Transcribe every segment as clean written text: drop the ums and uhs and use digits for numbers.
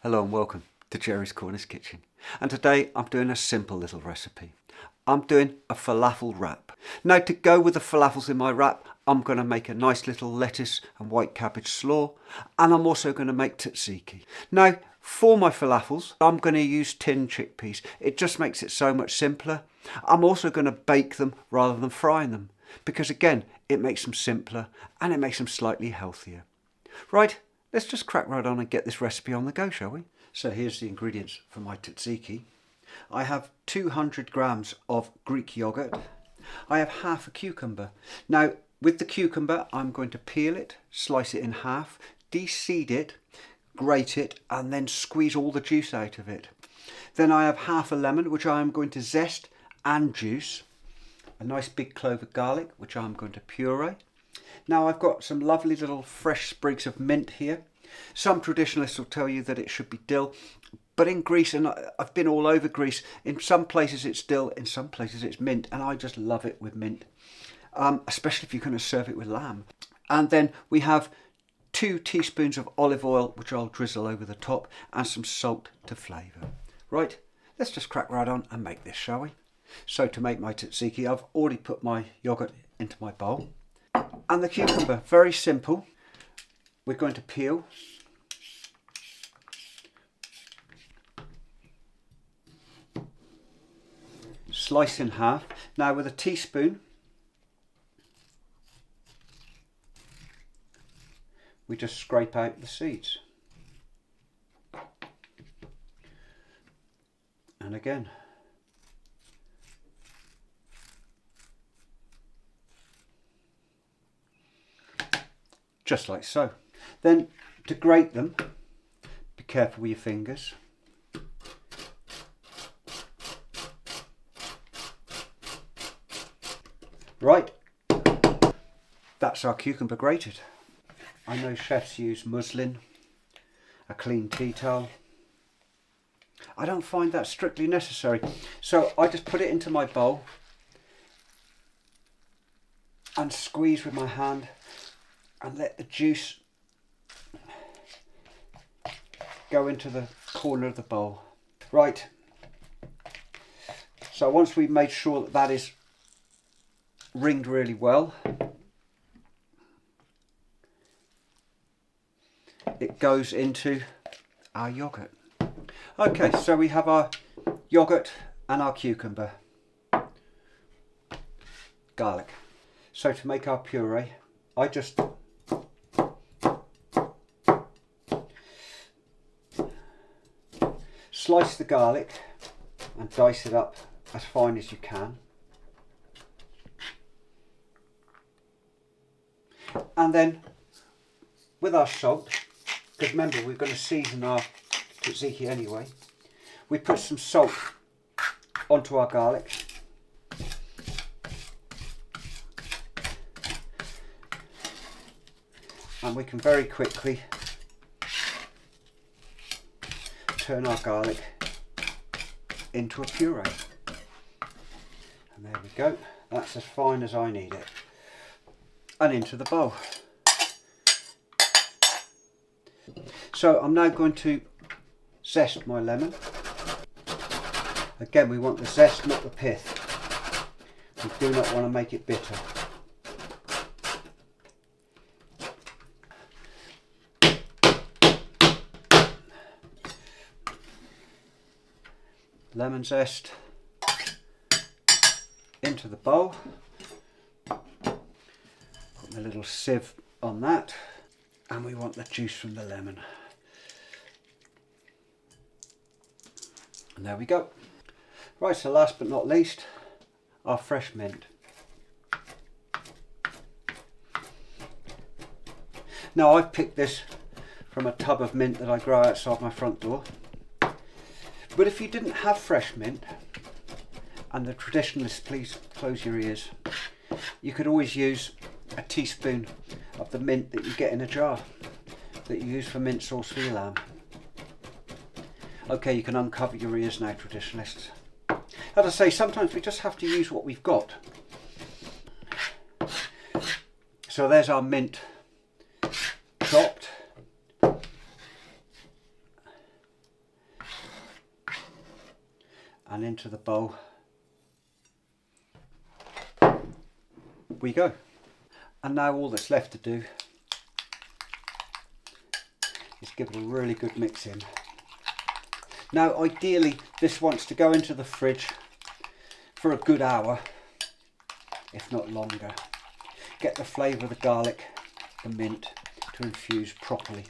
Hello and welcome to Jerry's Corner's Kitchen. And today I'm doing a simple little recipe. I'm doing a falafel wrap. Now to go with the falafels in my wrap, I'm going to make a nice little lettuce and white cabbage slaw, and I'm also going to make tzatziki. Now for my falafels, I'm going to use tinned chickpeas. It just makes it so much simpler. I'm also going to bake them rather than frying them, because again, it makes them simpler and it makes them slightly healthier. Right, let's just crack right on and get this recipe on the go, shall we? So here's the ingredients for my tzatziki. I have 200 grams of Greek yogurt. I have half a cucumber. Now with the cucumber, I'm going to peel it, slice it in half, de-seed it, grate it, and then squeeze all the juice out of it. Then I have half a lemon, which I am going to zest and juice. A nice big clove of garlic, which I'm going to puree. Now I've got some lovely little fresh sprigs of mint here. Some traditionalists will tell you that it should be dill, but in Greece, and I've been all over Greece, in some places it's dill, in some places it's mint, and I just love it with mint, especially if you're going to serve it with lamb. And then we have 2 teaspoons of olive oil, which I'll drizzle over the top, and some salt to flavour. Right, let's just crack right on and make this, shall we? So to make my tzatziki, I've already put my yogurt into my bowl. And the cucumber, very simple. We're going to peel. Slice in half. Now with a teaspoon, we just scrape out the seeds. And again. Just like so. Then to grate them, be careful with your fingers. Right, that's our cucumber grated. I know chefs use muslin, a clean tea towel. I don't find that strictly necessary. So I just put it into my bowl and squeeze with my hand and let the juice go into the corner of the bowl. Right, so once we've made sure that that is ringed really well, it goes into our yogurt. Okay, so we have our yogurt and our cucumber, garlic. So to make our puree, I just slice the garlic and dice it up as fine as you can. And then with our salt, because remember we're going to season our tzatziki anyway, we put some salt onto our garlic. And we can very quickly turn our garlic into a puree. And there we go, that's as fine as I need it. And into the bowl. So I'm now going to zest my lemon. Again, we want the zest, not the pith. We do not want to make it bitter. Lemon zest into the bowl. Put a little sieve on that, and we want the juice from the lemon. And there we go. Right, so last but not least, our fresh mint. Now I've picked this from a tub of mint that I grow outside my front door. But if you didn't have fresh mint, and the traditionalists, please close your ears, you could always use a teaspoon of the mint that you get in a jar that you use for mint sauce for your lamb. Okay, you can uncover your ears now, traditionalists. As I say, sometimes we just have to use what we've got. So there's our mint chopped. and into the bowl we go. And now all that's left to do is give it a really good mix in. Now ideally this wants to go into the fridge for a good hour, if not longer. Get the flavour of the garlic, the mint to infuse properly.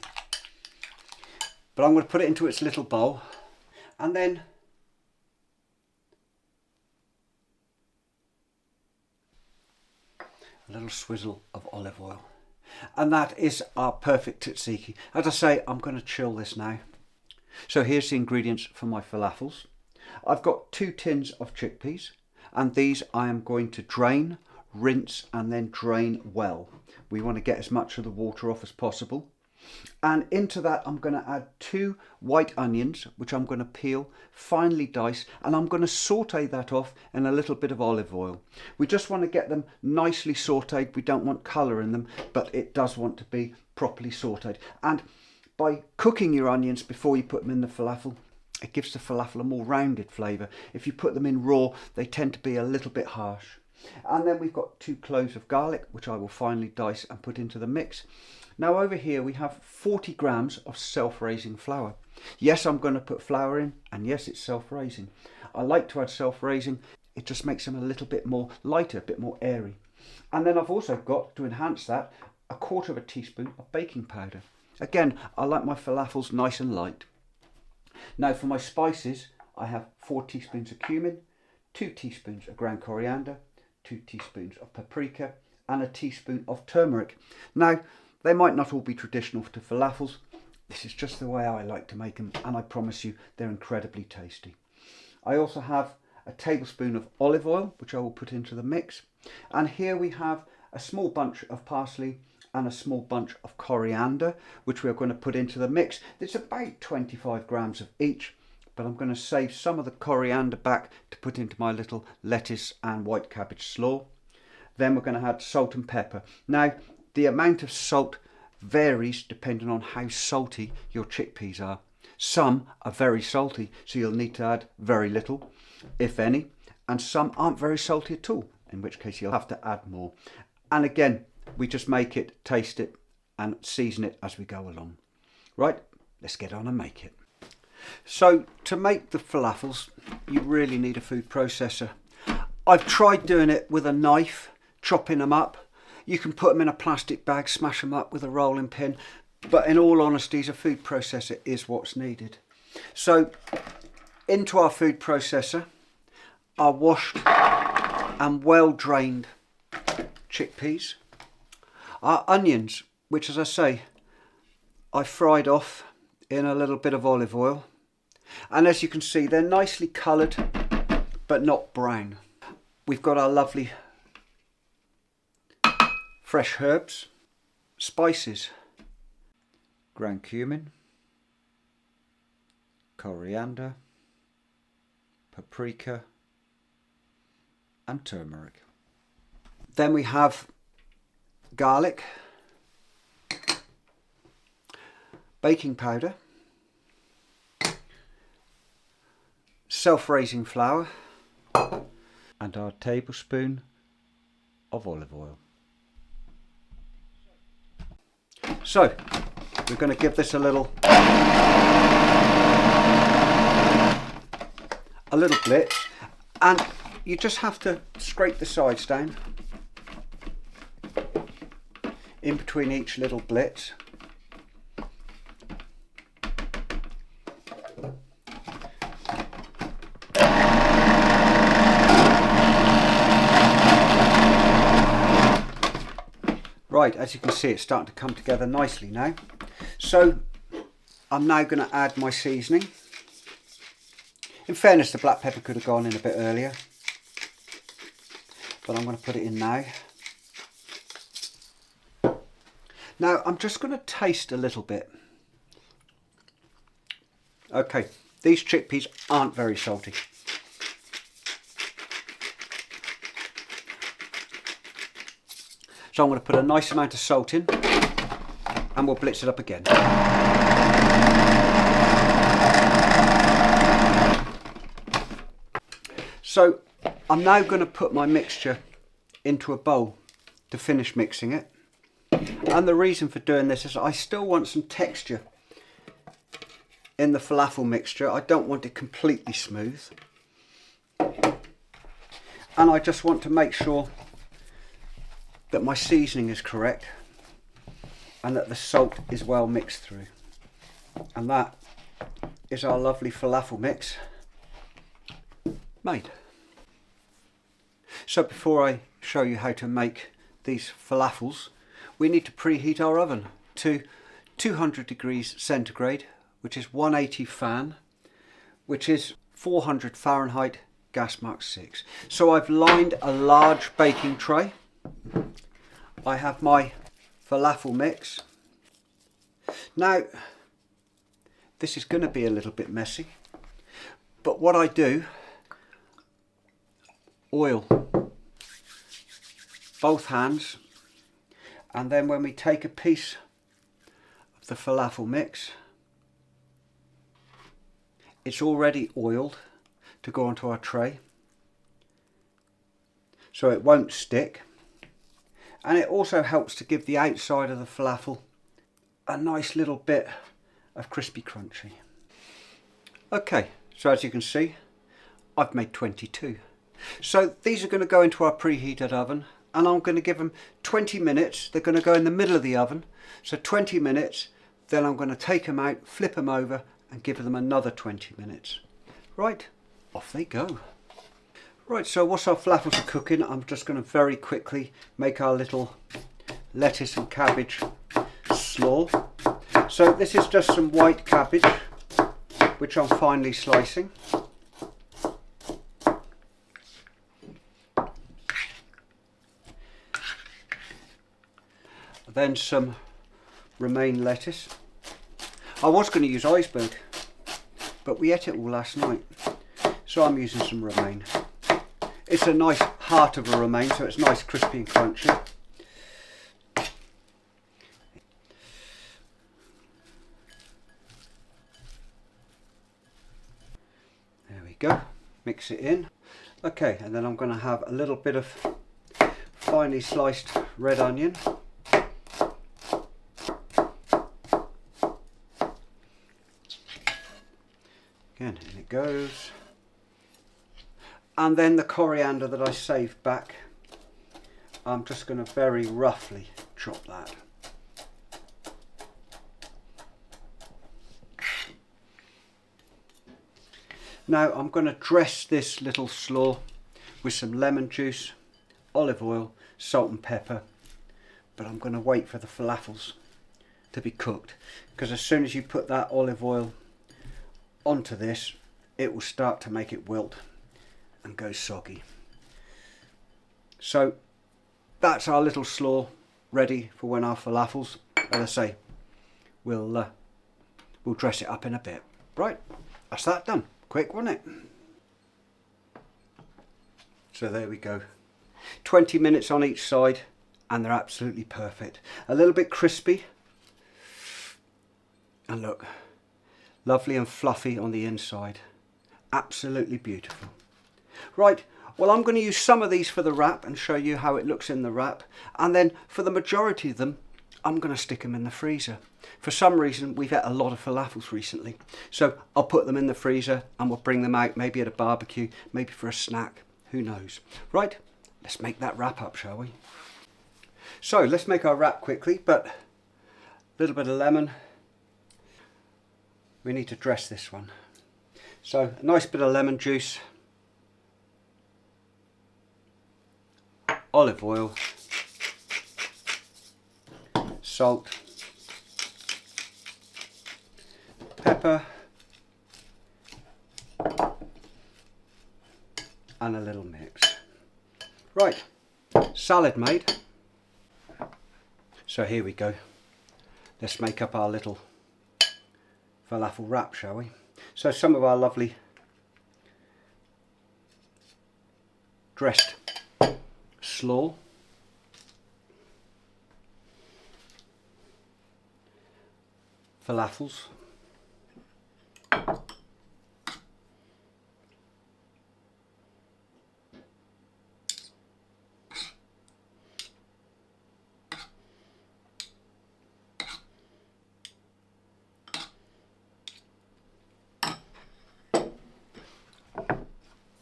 But I'm going to put it into its little bowl and then a little swizzle of olive oil. And that is our perfect tzatziki. As I say, I'm going to chill this now. So here's the ingredients for my falafels. I've got 2 tins of chickpeas, and these I am going to drain, rinse and then drain well. We want to get as much of the water off as possible. And into that I'm going to add 2 white onions, which I'm going to peel, finely dice, and I'm going to saute that off in a little bit of olive oil. We just want to get them nicely sauteed. We don't want colour in them, but it does want to be properly sauteed. And by cooking your onions before you put them in the falafel, it gives the falafel a more rounded flavour. If you put them in raw, they tend to be a little bit harsh. And then we've got 2 cloves of garlic, which I will finely dice and put into the mix. Now over here we have 40 grams of self-raising flour. Yes, I'm going to put flour in, and yes, it's self-raising. I like to add self-raising. It just makes them a little bit more lighter, a bit more airy. And then I've also got, to enhance that, 1/4 teaspoon of baking powder. Again, I like my falafels nice and light. Now for my spices, I have 4 teaspoons of cumin, 2 teaspoons of ground coriander, 2 teaspoons of paprika and a teaspoon of turmeric. Now, they might not all be traditional to falafels. This is just the way I like to make them, and I promise you they're incredibly tasty. I also have a tablespoon of olive oil, which I will put into the mix. And here we have a small bunch of parsley and a small bunch of coriander, which we're going to put into the mix. It's about 25 grams of each, but I'm going to save some of the coriander back to put into my little lettuce and white cabbage slaw. Then we're going to add salt and pepper. Now, the amount of salt varies depending on how salty your chickpeas are. Some are very salty, so you'll need to add very little, if any, and some aren't very salty at all, in which case you'll have to add more. And again, we just make it, taste it and season it as we go along. Right, let's get on and make it. So to make the falafels, you really need a food processor. I've tried doing it with a knife, chopping them up. You can put them in a plastic bag, smash them up with a rolling pin, but in all honesty, a food processor is what's needed. So into our food processor, our washed and well drained chickpeas, our onions, which, as I say, I fried off in a little bit of olive oil. And as you can see, they're nicely coloured, but not brown. We've got our lovely fresh herbs, spices, ground cumin, coriander, paprika and turmeric. Then we have garlic, baking powder, self-raising flour and our tablespoon of olive oil. So we're going to give this a little blitz, and you just have to scrape the sides down in between each little blitz. Right, as you can see, it's starting to come together nicely now. So I'm now going to add my seasoning. In fairness, the black pepper could have gone in a bit earlier, but I'm going to put it in now. Now I'm just going to taste a little bit. Okay, these chickpeas aren't very salty. So I'm going to put a nice amount of salt in and we'll blitz it up again. So I'm now going to put my mixture into a bowl to finish mixing it. And the reason for doing this is I still want some texture in the falafel mixture. I don't want it completely smooth. And I just want to make sure that my seasoning is correct and that the salt is well mixed through. And that is our lovely falafel mix made. So before I show you how to make these falafels, we need to preheat our oven to 200 degrees centigrade, which is 180 fan, which is 400 Fahrenheit, gas mark 6. So I've lined a large baking tray. I have my falafel mix. Now, this is going to be a little bit messy, but what I do, oil both hands, and then when we take a piece of the falafel mix, it's already oiled to go onto our tray, so it won't stick, and it also helps to give the outside of the falafel a nice little bit of crispy crunchy. Okay, so as you can see, I've made 22. So these are going to go into our preheated oven, and I'm going to give them 20 minutes. They're going to go in the middle of the oven, so 20 minutes, then I'm going to take them out, flip them over and give them another 20 minutes. Right, off they go. Right, so whilst our falafels are cooking, I'm just going to very quickly make our little lettuce and cabbage slaw. So this is just some white cabbage, which I'm finely slicing. Then some romain lettuce. I was going to use iceburg, but we ate it all last night, so I'm using some romain. It's a nice heart of a romain, so it's nice, crispy and crunchy. There we go, mix it in. Okay, and then I'm going to have a little bit of finely sliced red onion. Again, in it goes. And then the coriander that I saved back, I'm just going to very roughly chop that. Now I'm going to dress this little slaw with some lemon juice, olive oil, salt and pepper, but I'm going to wait for the falafels to be cooked, because as soon as you put that olive oil onto this, it will start to make it wilt and go soggy. So that's our little slaw ready for when our falafels, as I say, we'll dress it up in a bit. Right, that's that done. Quick, wasn't it? So there we go. 20 minutes on each side and they're absolutely perfect. A little bit crispy, and look, lovely and fluffy on the inside. Absolutely beautiful. Right, well, I'm going to use some of these for the wrap and show you how it looks in the wrap, and then for the majority of them I'm going to stick them in the freezer. For some reason we've had a lot of falafels recently, so I'll put them in the freezer and we'll bring them out maybe at a barbecue, maybe for a snack, who knows. Right, let's make that wrap up, shall we? So let's make our wrap quickly, but a little bit of lemon. We need to dress this one. So a nice bit of lemon juice, olive oil, salt, pepper, and a little mix. Right, salad made. So here we go. Let's make up our little falafel wrap, shall we? So some of our lovely dressed slaw, falafels,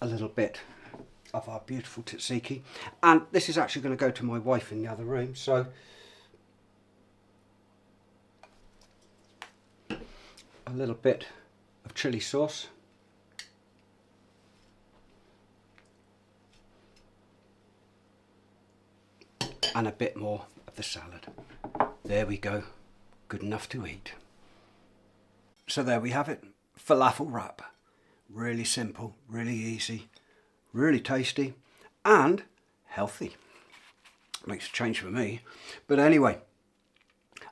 a little bit of our beautiful tzatziki, and this is actually going to go to my wife in the other room, so a little bit of chili sauce, and a bit more of the salad. There we go, good enough to eat. So there we have it, falafel wrap. Really simple, really easy, really tasty and healthy. Makes a change for me. But anyway,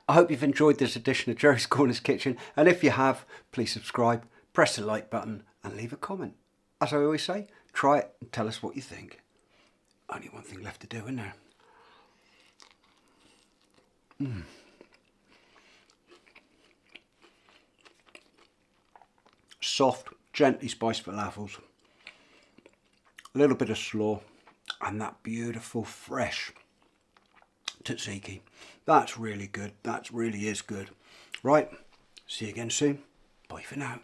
I hope you've enjoyed this edition of Jerry's Corners Kitchen, and if you have, please subscribe, press the like button and leave a comment. As I always say, try it and tell us what you think. Only one thing left to do, isn't there? Soft, gently spiced falafels, a little bit of slaw, and that beautiful fresh tzatziki. That's really good. That really is good. Right, see you again soon. Bye for now.